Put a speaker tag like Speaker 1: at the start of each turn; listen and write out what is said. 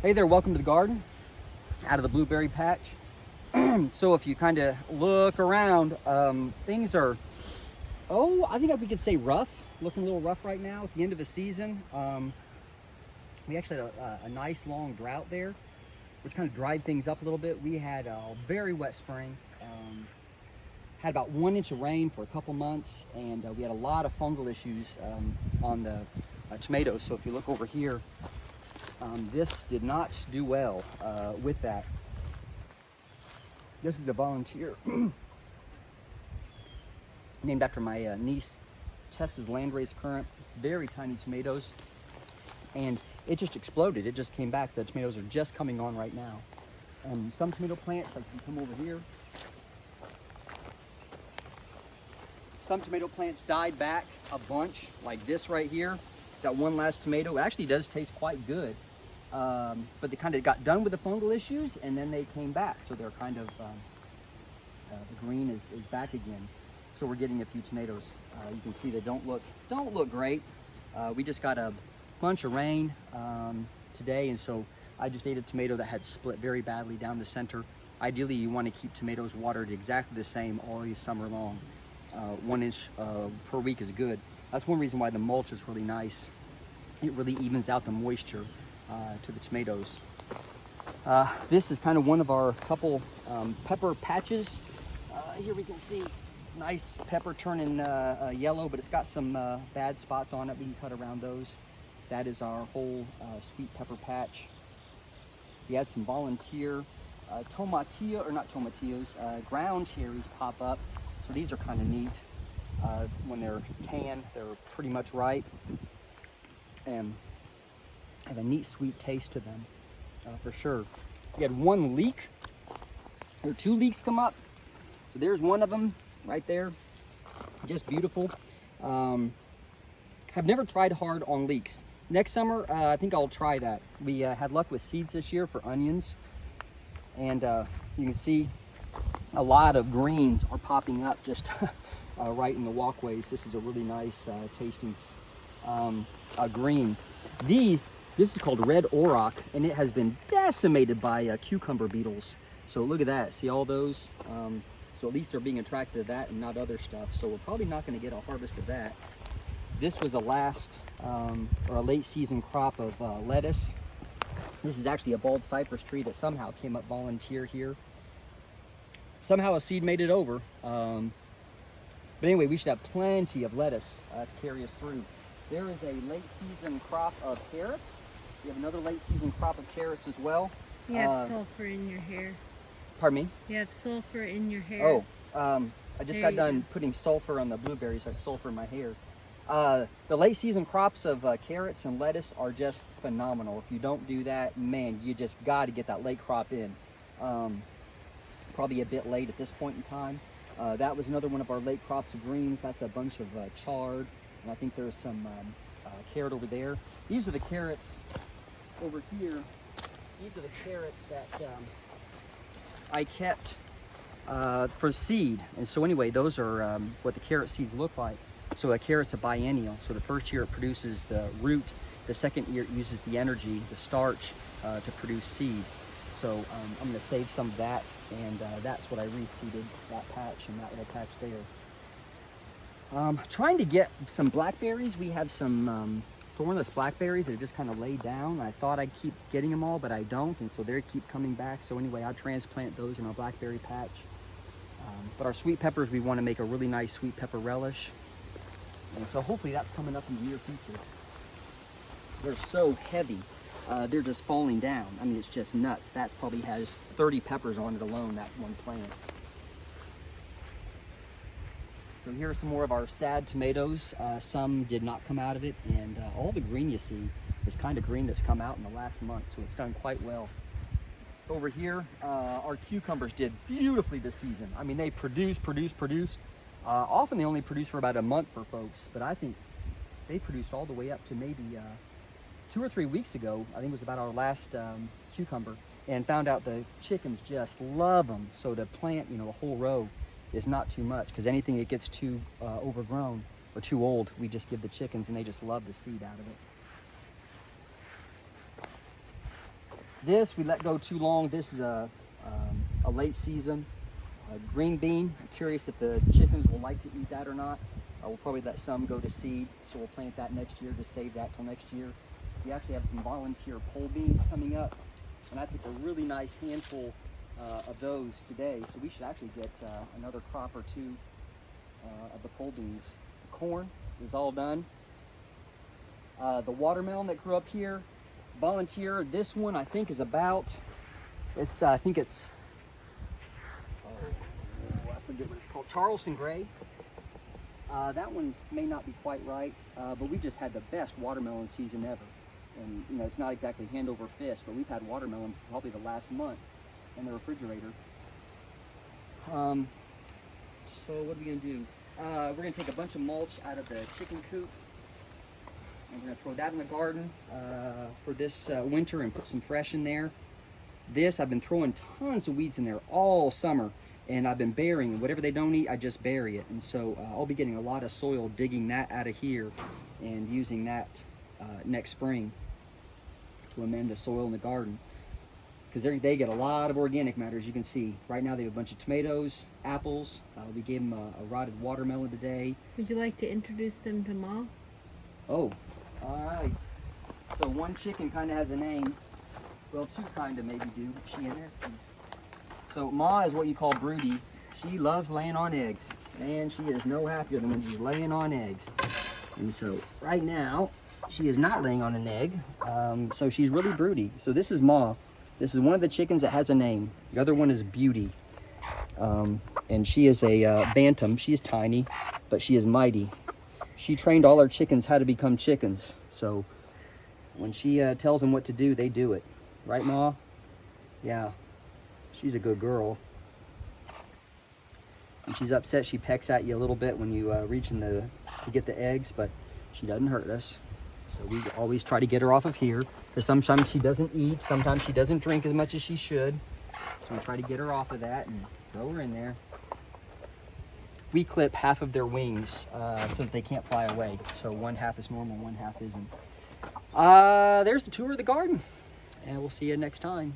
Speaker 1: Hey there, welcome to the garden out of the blueberry patch. So if you kind of look around, things are, I think we could say rough, looking a little rough right now at the end of the season. We actually had a nice long drought there, which kind of dried things up a little bit. We had a very wet spring, had about 1 inch of rain for a couple months, and we had a lot of fungal issues on the tomatoes. So if you look over here, this did not do well with that. This is a volunteer named after my niece, Tessa's landrace currant. Very tiny tomatoes, and it just exploded. It just came back. The tomatoes are just coming on right now. Some tomato plants, like you come over here, some tomato plants died back a bunch, like this right here. Got one last tomato. It actually does taste quite good. But they kind of got done with the fungal issues, and then they came back. So they're kind of, the green is back again. So we're getting a few tomatoes. You can see they don't look great. We just got a bunch of rain today, and so I just ate a tomato that had split very badly down the center. Ideally, you want to keep tomatoes watered exactly the same all summer long. 1 inch per week is good. That's one reason why the mulch is really nice. It really evens out the moisture to the tomatoes. This is kind of one of our couple pepper patches. Here we can see nice pepper turning yellow, but it's got some bad spots on it. We can cut around those. That is our whole sweet pepper patch. We had some volunteer tomatillo, or not tomatillos, ground cherries pop up. So these are kind of neat. When they're tan, they're pretty much ripe and have a neat sweet taste to them, for sure. We had one leek, or 2 leeks come up. So there's one of them right there, just beautiful. Have never tried hard on leeks. Next summer, I think I'll try that. We had luck with seeds this year for onions, and you can see a lot of greens are popping up just right in the walkways. This is a really nice tasting green. This is called red auroch, and it has been decimated by cucumber beetles. So look at that, see all those? So at least they're being attracted to that and not other stuff. So we're probably not gonna get a harvest of that. This was a late season crop of lettuce. This is actually a bald cypress tree that somehow came up volunteer here. Somehow a seed made it over. But anyway, we should have plenty of lettuce to carry us through. There is a late season crop of carrots. We have another late season crop of carrots as well.
Speaker 2: You have sulfur in your hair.
Speaker 1: Pardon me?
Speaker 2: You have sulfur in your hair.
Speaker 1: I just got done putting sulfur on the blueberries. So I have sulfur in my hair. The late season crops of carrots and lettuce are just phenomenal. If you don't do that, man, you just got to get that late crop in. Probably a bit late at this point in time. That was another one of our late crops of greens. That's a bunch of chard, and I think there's some carrot over there. These are the carrots over here. These are the carrots that I kept for seed. And so anyway, those are what the carrot seeds look like. So a carrot's a biennial. So the first year it produces the root. The second year it uses the energy, the starch, to produce seed. So I'm going to save some of that, and that's what I reseeded, that patch and that little patch there. Trying to get some blackberries. We have some thornless blackberries that are just kind of laid down. I thought I'd keep getting them all, but I don't, and so they keep coming back. So anyway, I'll transplant those in our blackberry patch. But our sweet peppers, we want to make a really nice sweet pepper relish. And so hopefully that's coming up in the near future. They're so heavy. They're just falling down. I mean, it's just nuts. That probably has 30 peppers on it alone, that one plant. So here are some more of our sad tomatoes. Some did not come out of it, and all the green you see is kind of green that's come out in the last month, so it's done quite well. Over here, our cucumbers did beautifully this season. I mean, they produced. Often they only produce for about a month for folks, but I think they produced all the way up to maybe 2 or 3 weeks ago. I think it was about our last cucumber, and found out the chickens just love them. So to plant, a whole row is not too much, because anything that gets too overgrown or too old, we just give the chickens, and they just love the seed out of it. This we let go too long. This is a late season green bean. I'm curious if the chickens will like to eat that or not. We'll probably let some go to seed, so we'll plant that next year to save that till next year. We actually have some volunteer pole beans coming up, and I picked a really nice handful of those today, so we should actually get another crop or two of the pole beans. The corn is all done. The watermelon that grew up here, volunteer, this one I think is about, I think it's, I forget what it's called, Charleston Gray. That one may not be quite right, but we just had the best watermelon season ever. And you know, it's not exactly hand over fist, but we've had watermelon for probably the last month in the refrigerator. So what are we gonna do? We're gonna take a bunch of mulch out of the chicken coop, and we're gonna throw that in the garden for this winter and put some fresh in there. This, I've been throwing tons of weeds in there all summer, and I've been burying whatever they don't eat. I just bury it, and so I'll be getting a lot of soil, digging that out of here and using that next spring to amend the soil in the garden, because they get a lot of organic matter, as you can see. Right now they have a bunch of tomatoes, apples. We gave them a rotted watermelon today.
Speaker 2: Would you like to introduce them to Ma?
Speaker 1: Oh, all right. So one chicken kind of has a name. Well, two kind of maybe do. She in there? So Ma is what you call broody. She loves laying on eggs. Man, she is no happier than when she's laying on eggs. And so right now, she is not laying on an egg. So she's really broody. So this is Ma. This is one of the chickens that has a name. The other one is Beauty. And she is a bantam. She is tiny, but she is mighty. She trained all our chickens how to become chickens. So when she tells them what to do, they do it. Right, Ma? Yeah. She's a good girl. When she's upset, she pecks at you a little bit when you reach in to get the eggs, but she doesn't hurt us. So we always try to get her off of here, because sometimes she doesn't eat, sometimes she doesn't drink as much as she should. So we try to get her off of that and throw her in there. We clip half of their wings so that they can't fly away. So one half is normal, one half isn't. There's the tour of the garden, and we'll see you next time.